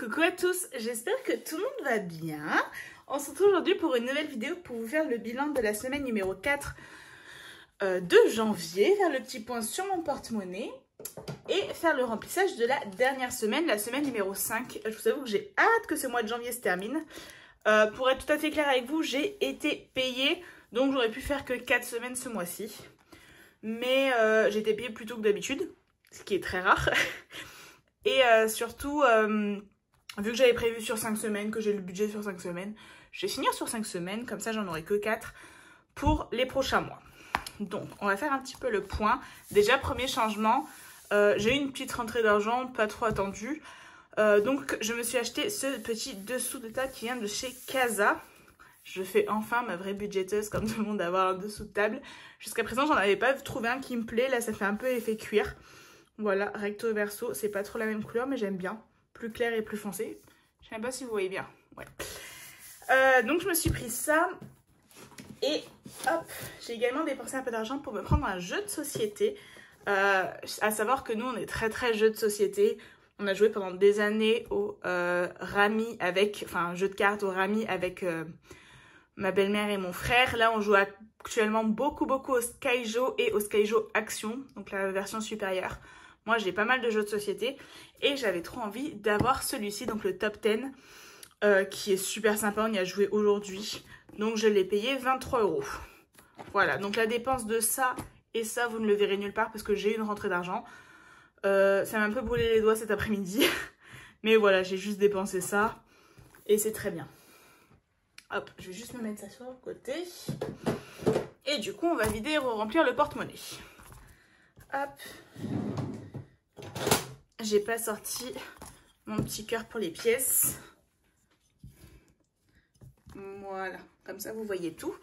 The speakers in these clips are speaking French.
Coucou à tous, j'espère que tout le monde va bien. On se retrouve aujourd'hui pour une nouvelle vidéo pour vous faire le bilan de la semaine numéro 4 de janvier, faire le petit point sur mon porte-monnaie et faire le remplissage de la dernière semaine, la semaine numéro 5. Je vous avoue que j'ai hâte que ce mois de janvier se termine. Pour être tout à fait clair avec vous, j'ai été payée, donc j'aurais pu faire que 4 semaines ce mois-ci. Mais j'ai été payée plus tôt que d'habitude, ce qui est très rare. Et surtout, vu que j'avais prévu sur 5 semaines, que j'ai le budget sur 5 semaines, je vais finir sur 5 semaines, comme ça j'en aurai que 4 pour les prochains mois. Donc, on va faire un petit peu le point. Déjà, premier changement, j'ai eu une petite rentrée d'argent, pas trop attendue. Donc, je me suis acheté ce petit dessous de table qui vient de chez Casa. Je fais enfin ma vraie budgéteuse, comme tout le monde, d'avoir un dessous de table. Jusqu'à présent, j'en avais pas trouvé un qui me plaît. Là, ça fait un peu effet cuir. Voilà, recto verso, c'est pas trop la même couleur, mais j'aime bien. Plus clair et plus foncé. Je sais même pas si vous voyez bien. Ouais. Donc je me suis pris ça. Et hop, j'ai également dépensé un peu d'argent pour me prendre un jeu de société. À savoir que nous, on est très jeu de société. On a joué pendant des années au Rami avec... Enfin, un jeu de cartes au Rami avec ma belle-mère et mon frère. Là, on joue actuellement beaucoup au Skyjo et au Skyjo Action. Donc la version supérieure. Moi, j'ai pas mal de jeux de société et j'avais trop envie d'avoir celui-ci, donc le Top 10, qui est super sympa. On y a joué aujourd'hui. Donc, je l'ai payé 23 €. Voilà, donc la dépense de ça et ça, vous ne le verrez nulle part parce que j'ai une rentrée d'argent. Ça m'a un peu brûlé les doigts cet après-midi. Mais voilà, j'ai juste dépensé ça et c'est très bien. Hop, je vais juste me mettre ça sur le côté. Et du coup, on va vider et remplir le porte-monnaie. Hop. J'ai pas sorti mon petit cœur pour les pièces. Voilà, comme ça vous voyez tout.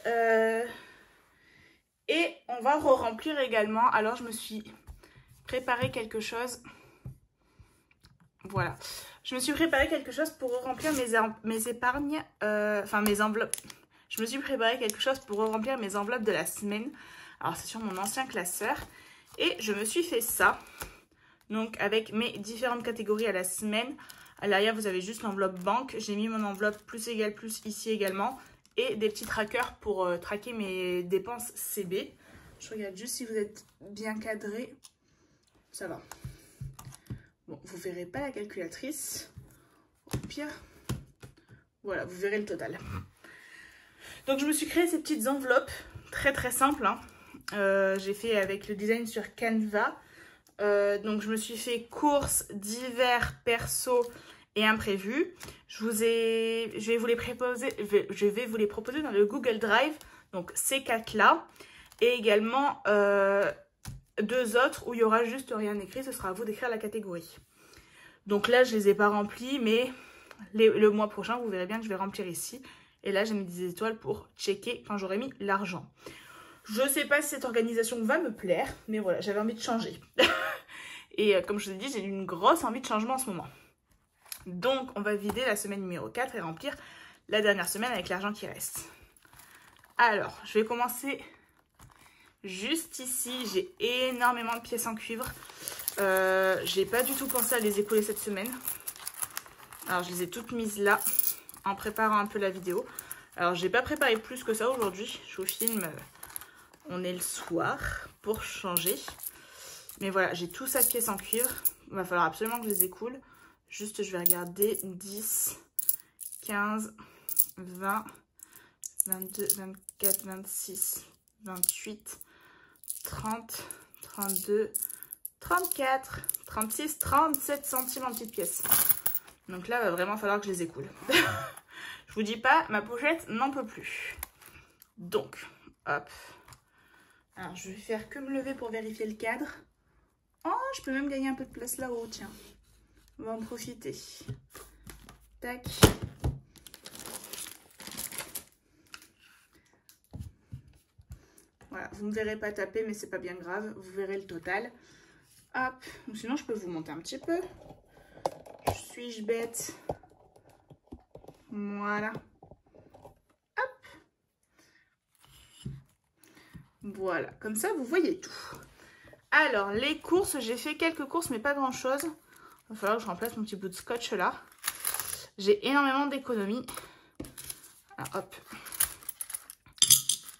Et on va re-remplir également. Alors je me suis préparé quelque chose. Voilà. Je me suis préparé quelque chose pour remplir mes épargnes. Enfin mes enveloppes. Je me suis préparé quelque chose pour remplir mes enveloppes de la semaine. Alors c'est sur mon ancien classeur. Et je me suis fait ça. Donc avec mes différentes catégories à la semaine. À l'arrière, vous avez juste l'enveloppe banque. J'ai mis mon enveloppe plus égale plus ici également. Et des petits trackers pour traquer mes dépenses CB. Je regarde juste si vous êtes bien cadré. Ça va. Bon, vous ne verrez pas la calculatrice. Au pire, voilà, vous verrez le total. Donc je me suis créé ces petites enveloppes. Très simples. Hein. J'ai fait avec le design sur Canva. Donc je me suis fait courses, divers, perso et imprévus. Je vais vous les proposer dans le Google Drive. Donc ces 4 là. Et également 2 autres où il n'y aura juste rien écrit. Ce sera à vous d'écrire la catégorie. Donc là je les ai pas remplis. Mais le mois prochain vous verrez bien que je vais remplir ici. Et là j'ai mis des étoiles pour checker quand j'aurai mis l'argent. Je sais pas si cette organisation va me plaire, mais voilà, j'avais envie de changer. Et comme je vous ai dit, j'ai une grosse envie de changement en ce moment. Donc, on va vider la semaine numéro 4 et remplir la dernière semaine avec l'argent qui reste. Alors, je vais commencer juste ici. J'ai énormément de pièces en cuivre. J'ai pas du tout pensé à les écouler cette semaine. Alors, je les ai toutes mises là, en préparant un peu la vidéo. Alors, j'ai pas préparé plus que ça aujourd'hui. Je vous filme... On est le soir pour changer. Mais voilà, j'ai tout ça de pièces en cuivre. Il va falloir absolument que je les écoule. Juste, je vais regarder 10, 15, 20, 22, 24, 26, 28, 30, 32, 34, 36, 37 centimes en petites pièces. Donc là, il va vraiment falloir que je les écoule. Je vous dis pas, ma pochette n'en peut plus. Donc, hop. Alors, je vais faire que me lever pour vérifier le cadre. Oh, je peux même gagner un peu de place là-haut, tiens. On va en profiter. Tac. Voilà, vous ne me verrez pas taper, mais c'est pas bien grave. Vous verrez le total. Hop. Ou sinon, je peux vous monter un petit peu. Suis-je bête? Voilà. Voilà, comme ça vous voyez tout. Alors les courses, j'ai fait quelques courses mais pas grand chose. va falloir que je remplace mon petit bout de scotch là. J'ai énormément d'économies. Hop.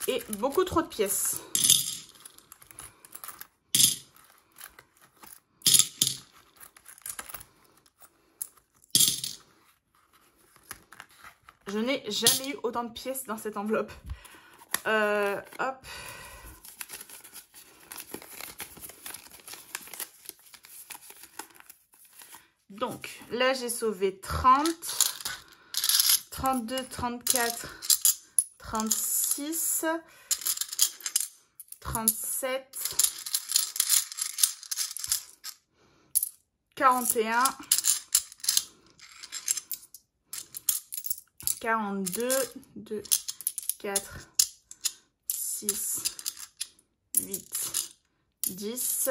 Et beaucoup trop de pièces. Je n'ai jamais eu autant de pièces dans cette enveloppe. Hop. Donc, là, j'ai sauvé 30, 32, 34, 36, 37, 41, 42, 2, 4, 6, 8, 10,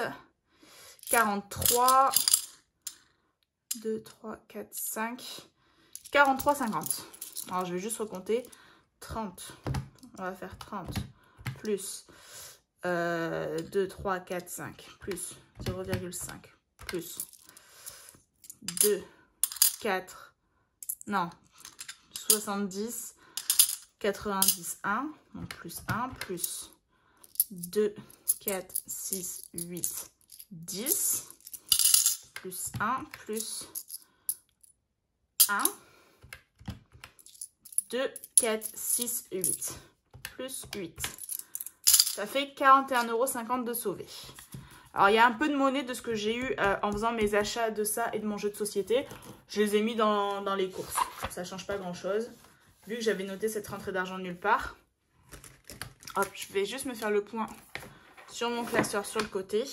43, 2, 3, 4, 5, 43, 50. Alors, je vais juste recompter. 30. On va faire 30 plus 2, 3, 4, 5 plus 0,5 plus 2, 4, non, 70, 90, 1. Donc, plus 1 plus 2, 4, 6, 8, 10. Plus 1, plus 1, 2, 4, 6, 8, plus 8. Ça fait 41,50 € de sauvé. Alors, il y a un peu de monnaie de ce que j'ai eu en faisant mes achats de ça et de mon jeu de société. Je les ai mis dans les courses. Ça ne change pas grand-chose. Vu que j'avais noté cette rentrée d'argent nulle part. Hop, je vais juste me faire le point sur mon classeur sur le côté.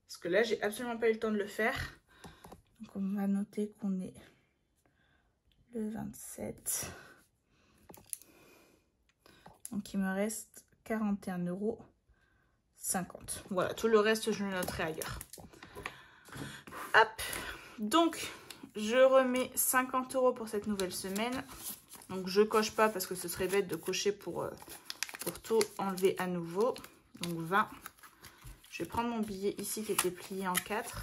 Parce que là, j'ai absolument pas eu le temps de le faire. Donc, on va noter qu'on est le 27. Donc, il me reste 41,50 €. Voilà, tout le reste, je le noterai ailleurs. Hop. Donc, je remets 50 € pour cette nouvelle semaine. Donc, je coche pas parce que ce serait bête de cocher pour tout enlever à nouveau. Donc, 20. Je vais prendre mon billet ici qui était plié en 4.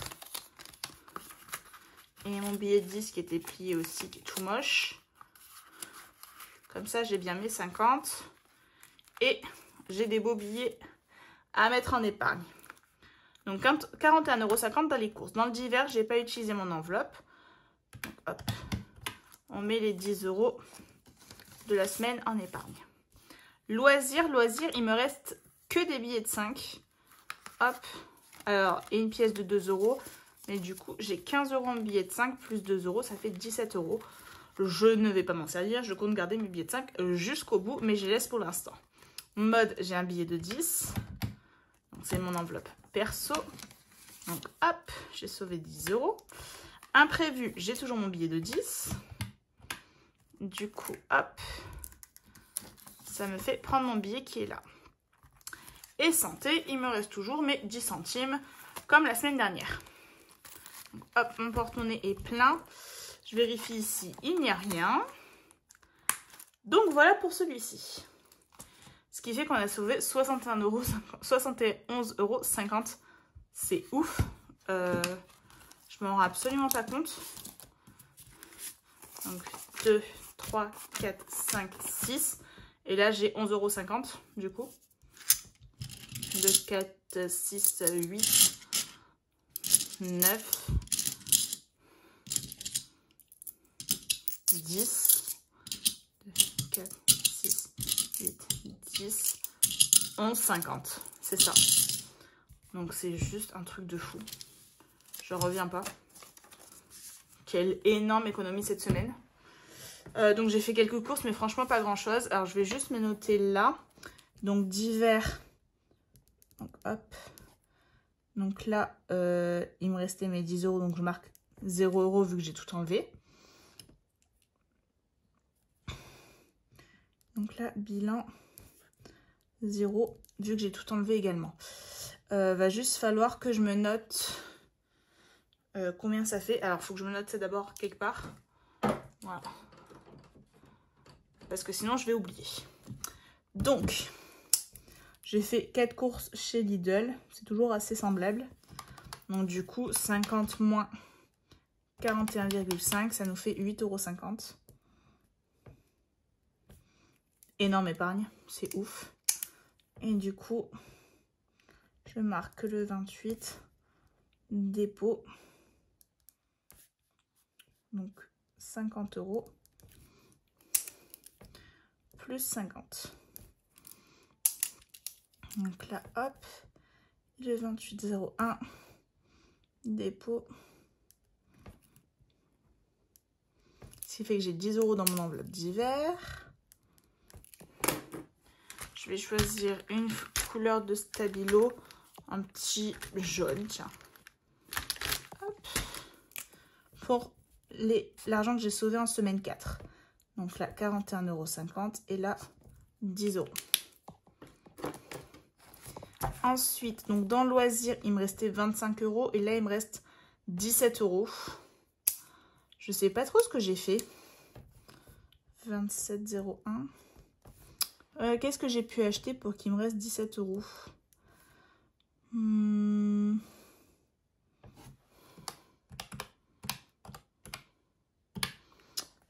Et mon billet de 10 qui était plié aussi, qui est tout moche. Comme ça, j'ai bien mes 50. Et j'ai des beaux billets à mettre en épargne. Donc, 41,50 € dans les courses. Dans le divers, je n'ai pas utilisé mon enveloppe. Donc, hop. On met les 10 € de la semaine en épargne. Loisirs, il me reste que des billets de 5. Hop, alors, et une pièce de 2 €. Mais du coup, j'ai 15 € en billets de 5 plus 2 €, ça fait 17 €. Je ne vais pas m'en servir, je compte garder mes billets de 5 jusqu'au bout, mais je les laisse pour l'instant. Mode, j'ai un billet de 10. C'est mon enveloppe perso. Donc, hop, j'ai sauvé 10 €. Imprévu, j'ai toujours mon billet de 10. Du coup, hop, ça me fait prendre mon billet qui est là. Et santé, il me reste toujours mes 10 centimes comme la semaine dernière. Donc, hop, mon porte-monnaie est plein. Je vérifie ici, il n'y a rien. Donc voilà pour celui-ci. Ce qui fait qu'on a sauvé 71,50 €. C'est ouf. Je m'en rends absolument pas compte. Donc 2, 3, 4, 5, 6. Et là j'ai 11,50 € du coup. 2, 4, 6, 8, 9, 10, 2, 4, 6, 8, 10, 11,50. C'est ça. Donc c'est juste un truc de fou. Je reviens pas. Quelle énorme économie cette semaine. Donc j'ai fait quelques courses, mais franchement pas grand chose. Alors je vais juste me noter là. Donc divers. Donc hop. Donc là, il me restait mes 10 €. Donc je marque 0 € vu que j'ai tout enlevé. Donc là, bilan 0 vu que j'ai tout enlevé également. Va juste falloir que je me note combien ça fait. Alors, il faut que je me note ça d'abord quelque part. Voilà. Parce que sinon, je vais oublier. Donc, j'ai fait 4 courses chez Lidl. C'est toujours assez semblable. Donc, du coup, 50 moins 41,5, ça nous fait 8,50 €. Énorme épargne, c'est ouf. Et du coup, je marque le 28, dépôt. Donc 50 € plus 50. Donc là, hop, le 28,01, dépôt. Ce qui fait que j'ai 10 € dans mon enveloppe d'hiver. Je vais choisir une couleur de stabilo, un petit jaune, tiens. Hop. Pour l'argent que j'ai sauvé en semaine 4. Donc là, 41,50 € et là, 10 €. Ensuite, donc dans loisirs, il me restait 25 € et là, il me reste 17 €. Je sais pas trop ce que j'ai fait. 27,01. Qu'est-ce que j'ai pu acheter pour qu'il me reste 17 €?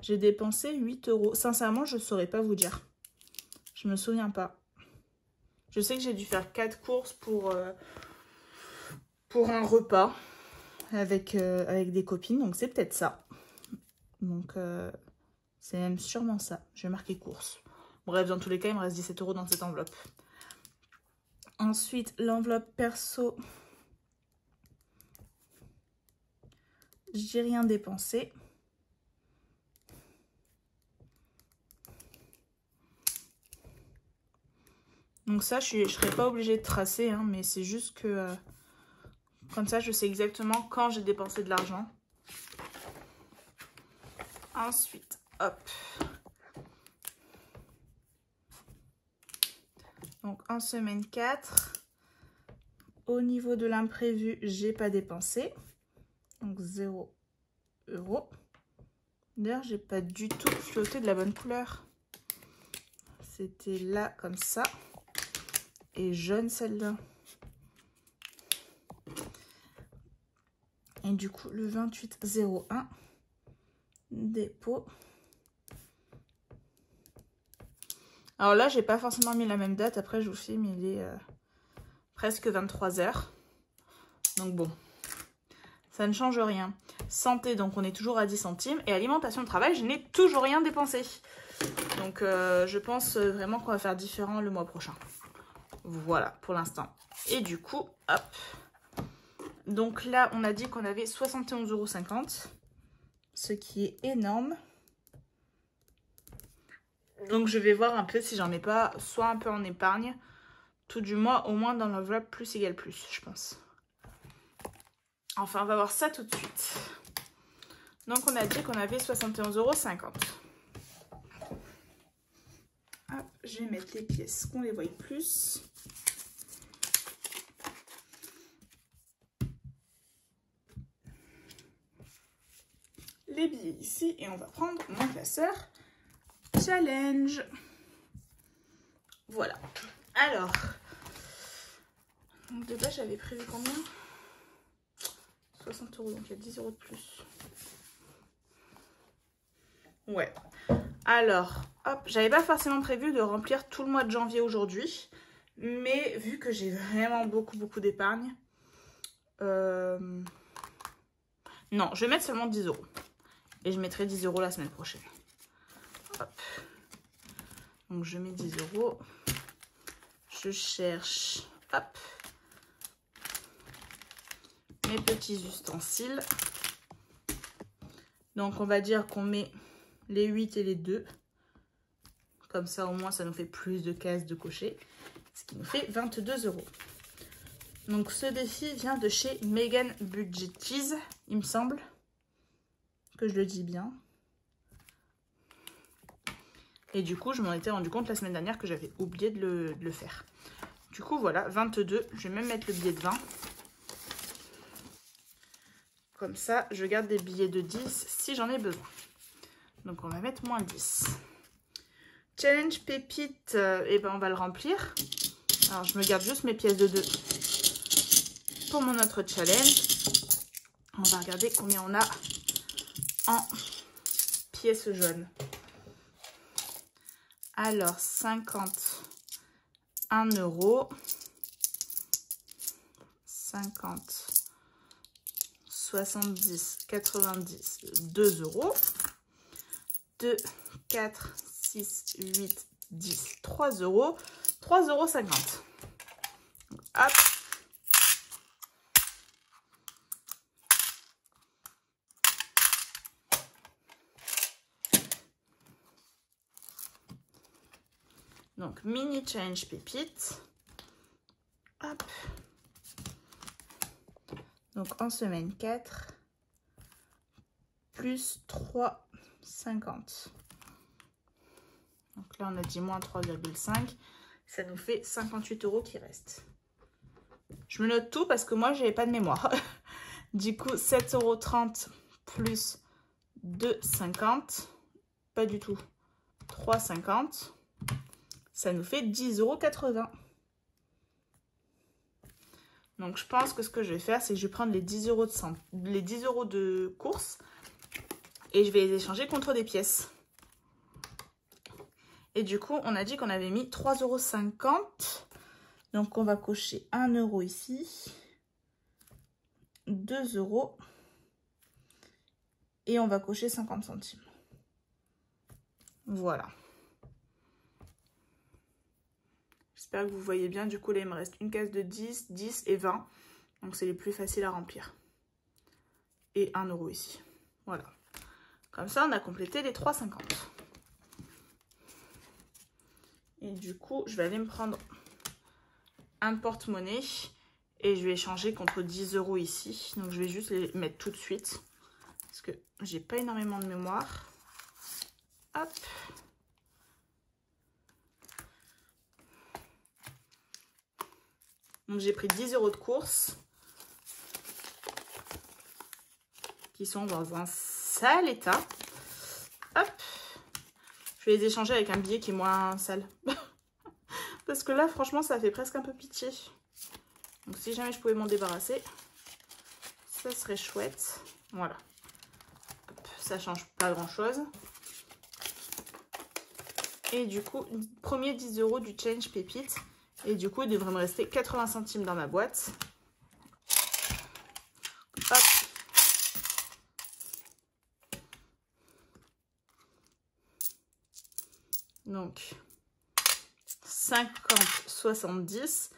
J'ai dépensé 8 €. Sincèrement, je ne saurais pas vous dire. Je me souviens pas. Je sais que j'ai dû faire 4 courses pour un repas avec des copines. Donc, c'est peut-être ça. Donc, c'est même sûrement ça. Je vais marquer courses. Bref, dans tous les cas, il me reste 17 € dans cette enveloppe. Ensuite, l'enveloppe perso. J'ai rien dépensé. Donc ça, je ne serais pas obligée de tracer, hein, mais c'est juste que comme ça, je sais exactement quand j'ai dépensé de l'argent. Ensuite, hop. Donc en semaine 4, au niveau de l'imprévu, j'ai pas dépensé. Donc 0 €. D'ailleurs, j'ai pas du tout flotté de la bonne couleur. C'était là comme ça. Et jaune celle-là. Et du coup, le 28,01, dépôt. Alors là, j'ai pas forcément mis la même date. Après, je vous filme, il est presque 23 h. Donc bon, ça ne change rien. Santé, donc on est toujours à 10 centimes. Et alimentation de travail, je n'ai toujours rien dépensé. Donc je pense vraiment qu'on va faire différent le mois prochain. Voilà, pour l'instant. Et du coup, hop. Donc là, on a dit qu'on avait 71,50 €, ce qui est énorme. Donc je vais voir un peu si j'en ai pas, soit un peu en épargne, tout du moins, au moins dans l'enveloppe plus égale plus, je pense. Enfin, on va voir ça tout de suite. Donc on a dit qu'on avait 71,50 €. Hop, je vais mettre les pièces qu'on les voit plus. Les billets ici et on va prendre mon classeur challenge. Voilà. Alors, donc de base j'avais prévu combien? 60 €, donc il y a 10 € de plus. Ouais. Alors, hop, j'avais pas forcément prévu de remplir tout le mois de janvier aujourd'hui. Mais vu que j'ai vraiment beaucoup d'épargne, non, je vais mettre seulement 10 €. Et je mettrai 10 € la semaine prochaine. Hop. Donc je mets 10 €. Je cherche, hop, mes petits ustensiles. Donc on va dire qu'on met les 8 et les 2. Comme ça au moins ça nous fait plus de cases de cocher. Ce qui nous fait 22 €. Donc ce défi vient de chez Megan Budgetiz, il me semble. Que je le dis bien. Et du coup, je m'en étais rendu compte la semaine dernière que j'avais oublié de le faire. Du coup, voilà, 22. Je vais même mettre le billet de 20. Comme ça, je garde des billets de 10 si j'en ai besoin. Donc, on va mettre moins 10. Challenge pépite, et ben on va le remplir. Alors, je me garde juste mes pièces de 2 pour mon autre challenge. On va regarder combien on a en pièces jaunes. Alors, 50, 1 euro. 50, 70, 90, 2 euros. 2, 4, 6, 8, 10, 3 euros. 3,50 euros. Hop. Donc, mini change pépite. Hop. Donc, en semaine 4, plus 3,50. Donc là, on a dit moins 3,5. Ça nous fait 58 euros qui restent. Je me note tout parce que moi, je n'avais pas de mémoire. Du coup, 7,30 euros plus 2,50. Pas du tout. 3,50. Ça nous fait 10,80 euros. Donc, je pense que ce que je vais faire, c'est que je vais prendre les 10 euros de course et je vais les échanger contre des pièces. Et du coup, on a dit qu'on avait mis 3,50 €. Donc, on va cocher 1 euro ici, 2 euros et on va cocher 50 centimes. Voilà. J'espère que vous voyez bien. Du coup, là, il me reste une case de 10, 10 et 20. Donc, c'est les plus faciles à remplir. Et 1 euro ici. Voilà. Comme ça, on a complété les 3,50. Et du coup, je vais aller me prendre un porte-monnaie. Et je vais échanger contre 10 euros ici. Donc, je vais juste les mettre tout de suite. Parce que j'ai pas énormément de mémoire. Hop. Donc, j'ai pris 10 euros de course. Qui sont dans un sale état. Hop. Je vais les échanger avec un billet qui est moins sale. Parce que là, franchement, ça fait presque un peu pitié. Donc, si jamais je pouvais m'en débarrasser, ça serait chouette. Voilà. Hop, ça change pas grand-chose. Et du coup, premier 10 euros du change pépite. Et du coup, il devrait me rester 80 centimes dans ma boîte. Hop. Donc, 50, 70,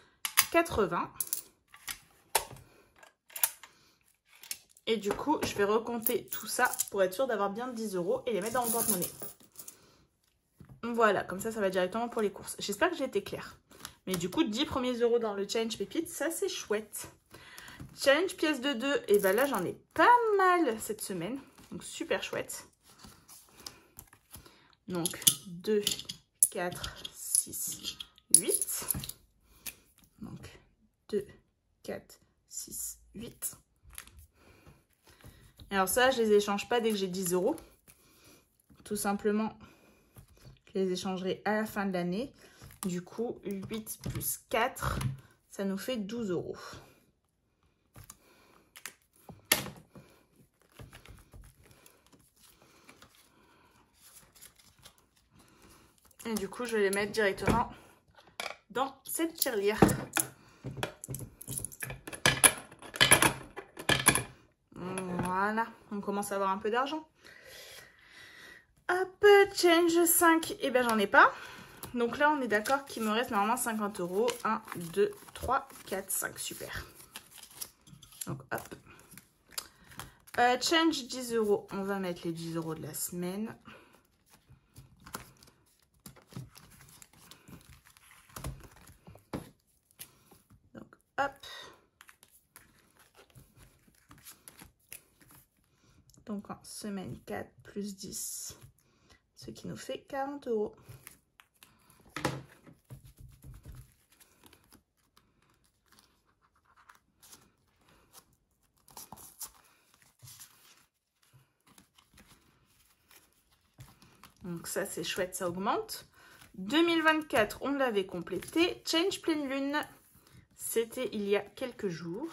80. Et du coup, je vais recompter tout ça pour être sûr d'avoir bien 10 euros et les mettre dans mon porte-monnaie. Voilà, comme ça, ça va directement pour les courses. J'espère que j'ai été claire. Mais du coup, 10 premiers euros dans le change pépite, ça c'est chouette. Change pièce de 2, et ben là j'en ai pas mal cette semaine. Donc super chouette. Donc 2, 4, 6, 8. Donc 2, 4, 6, 8. Alors ça, je les échange pas dès que j'ai 10 euros. Tout simplement, je les échangerai à la fin de l'année. Du coup, 8 plus 4, ça nous fait 12 euros. Et du coup, je vais les mettre directement dans cette tirelire. Voilà, on commence à avoir un peu d'argent. Hop, change 5, et ben j'en ai pas. Donc là, on est d'accord qu'il me reste normalement 50 euros. 1, 2, 3, 4, 5. Super. Donc, hop. Change 10 euros. On va mettre les 10 euros de la semaine. Donc, hop. Donc, en semaine 4 plus 10. Ce qui nous fait 40 euros. Donc ça, c'est chouette, ça augmente. 2024, on l'avait complété. Change pleine lune, c'était il y a quelques jours.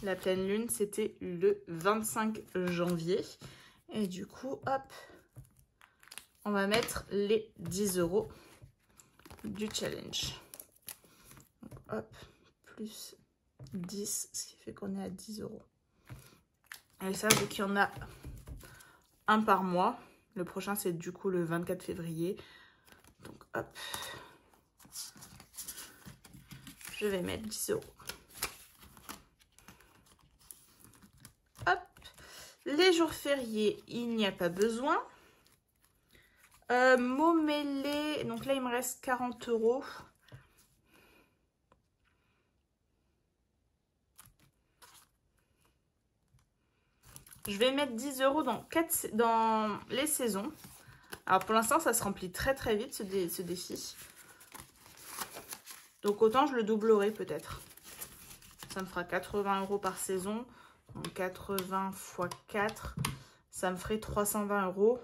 La pleine lune, c'était le 25 janvier. Et du coup, hop, on va mettre les 10 € du challenge. Donc, hop, plus 10, ce qui fait qu'on est à 10 €. Et ça, vu qu'il y en a un par mois, le prochain, c'est du coup le 24 février. Donc, hop, je vais mettre 10 €. Hop, les jours fériés, il n'y a pas besoin. Mots mêlés, donc là, il me reste 40 €. Je vais mettre 10 € dans les saisons. Alors pour l'instant, ça se remplit très très vite ce défi. Donc autant je le doublerai peut-être. Ça me fera 80 € par saison. Donc 80 x 4, ça me ferait 320 €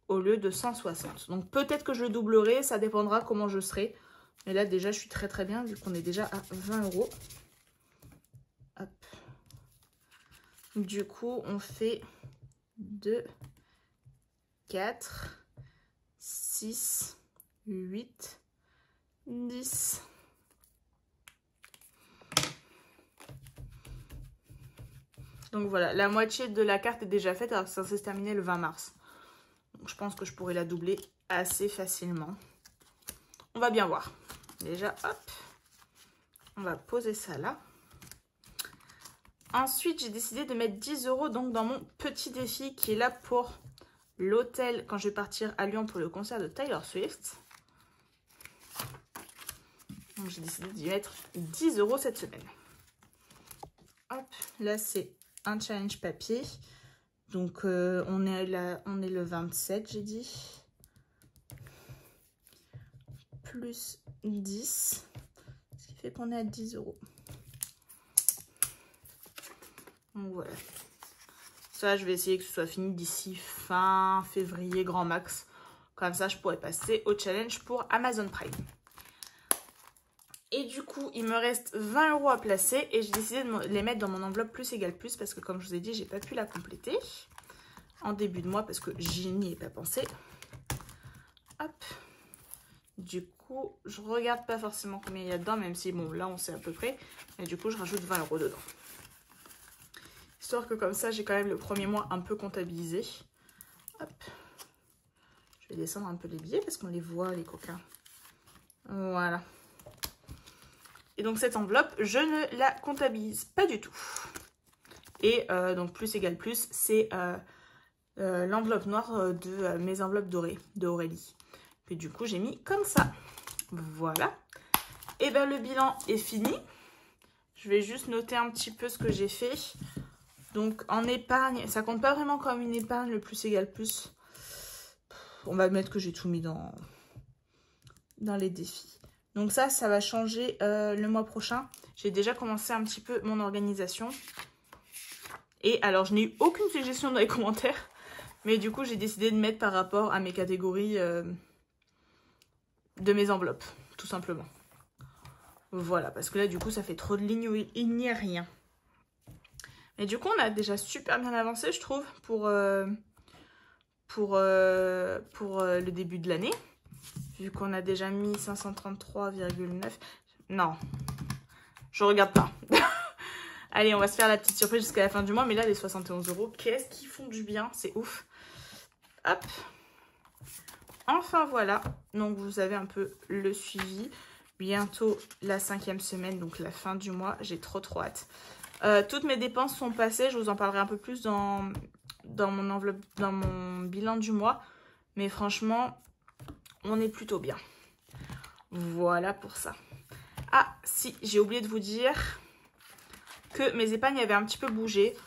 au lieu de 160. Donc peut-être que je le doublerai, ça dépendra comment je serai. Mais là déjà, je suis très très bien vu qu'on est déjà à 20 €. Hop. Du coup, on fait 2, 4, 6, 8, 10. Donc voilà, la moitié de la carte est déjà faite alors que ça s'est terminé le 20 mars. Donc je pense que je pourrais la doubler assez facilement. On va bien voir. Déjà, hop, on va poser ça là. Ensuite, j'ai décidé de mettre 10 € donc dans mon petit défi qui est là pour l'hôtel quand je vais partir à Lyon pour le concert de Taylor Swift. Donc j'ai décidé d'y mettre 10 € cette semaine. Hop, là c'est un challenge papier. Donc on est le 27, j'ai dit. Plus 10, ce qui fait qu'on est à 10 €. Donc voilà. Ça, je vais essayer que ce soit fini d'ici fin février, grand max. Comme ça, je pourrais passer au challenge pour Amazon Prime. Et du coup, il me reste 20 € à placer. Et j'ai décidé de les mettre dans mon enveloppe plus égale plus. Parce que comme je vous ai dit, j'ai pas pu la compléter en début de mois. Parce que j'y n'y ai pas pensé. Hop. Du coup, je regarde pas forcément combien il y a dedans. Même si, bon, là, on sait à peu près. Mais du coup, je rajoute 20 € dedans. Histoire que comme ça, j'ai quand même le premier mois un peu comptabilisé. Hop. Je vais descendre un peu les billets parce qu'on les voit, les coquins. Voilà. Et donc cette enveloppe, je ne la comptabilise pas du tout. Et donc plus égale plus, c'est l'enveloppe noire de mes enveloppes dorées de Aurélie. Puis du coup, j'ai mis comme ça. Voilà. Et bien le bilan est fini. Je vais juste noter un petit peu ce que j'ai fait. Donc en épargne, ça compte pas vraiment comme une épargne, le plus égale plus. On va mettre que j'ai tout mis dans les défis. Donc ça va changer le mois prochain. J'ai déjà commencé un petit peu mon organisation. Et alors, je n'ai eu aucune suggestion dans les commentaires. Mais du coup, j'ai décidé de mettre par rapport à mes catégories de mes enveloppes, tout simplement. Voilà, parce que là, du coup, ça fait trop de lignes où il n'y a rien. Et du coup, on a déjà super bien avancé, je trouve, pour le début de l'année. Vu qu'on a déjà mis 533,9. Non, je regarde pas. Allez, on va se faire la petite surprise jusqu'à la fin du mois. Mais là, les 71 €, qu'est-ce qu'ils font du bien. C'est ouf. Hop. Enfin, voilà. Donc, vous avez un peu le suivi. Bientôt la 5e semaine, donc la fin du mois. J'ai trop hâte. Toutes mes dépenses sont passées. Je vous en parlerai un peu plus dans mon enveloppe, dans mon bilan du mois. Mais franchement, on est plutôt bien. Voilà pour ça. Ah, si, j'ai oublié de vous dire que mes épargnes avaient un petit peu bougé.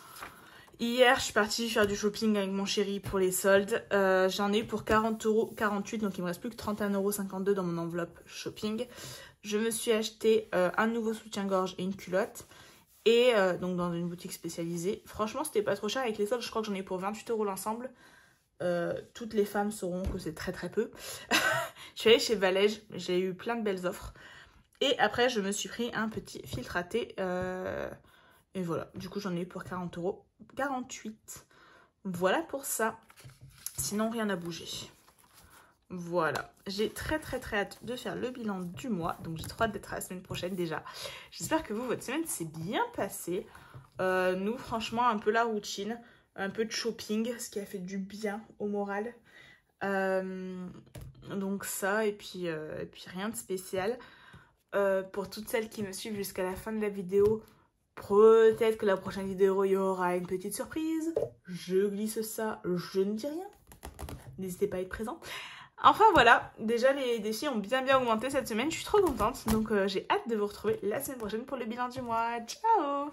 Hier, je suis partie faire du shopping avec mon chéri pour les soldes. J'en ai eu pour 40,48 €, donc il me reste plus que 31,52 € dans mon enveloppe shopping. Je me suis acheté un nouveau soutien-gorge et une culotte. Et donc dans une boutique spécialisée. Franchement, c'était pas trop cher avec les soldes. Je crois que j'en ai eu pour 28 € l'ensemble. Toutes les femmes sauront que c'est très très peu. Je suis allée chez Valège. J'ai eu plein de belles offres. Et après, je me suis pris un petit filtre à thé. Et voilà, du coup, j'en ai eu pour 40 €. 48. Voilà pour ça. Sinon, rien n'a bougé. Voilà, j'ai très hâte de faire le bilan du mois. Donc j'ai trop hâte d'être à la semaine prochaine déjà. J'espère que vous, votre semaine s'est bien passée. Nous, franchement, un peu la routine, un peu de shopping, ce qui a fait du bien au moral. Donc ça, et puis rien de spécial. Pour toutes celles qui me suivent jusqu'à la fin de la vidéo, peut-être que la prochaine vidéo, il y aura une petite surprise. Je glisse ça, je ne dis rien. N'hésitez pas à être présent. Enfin voilà, déjà les défis ont bien augmenté cette semaine, je suis trop contente. Donc j'ai hâte de vous retrouver la semaine prochaine pour le bilan du mois. Ciao!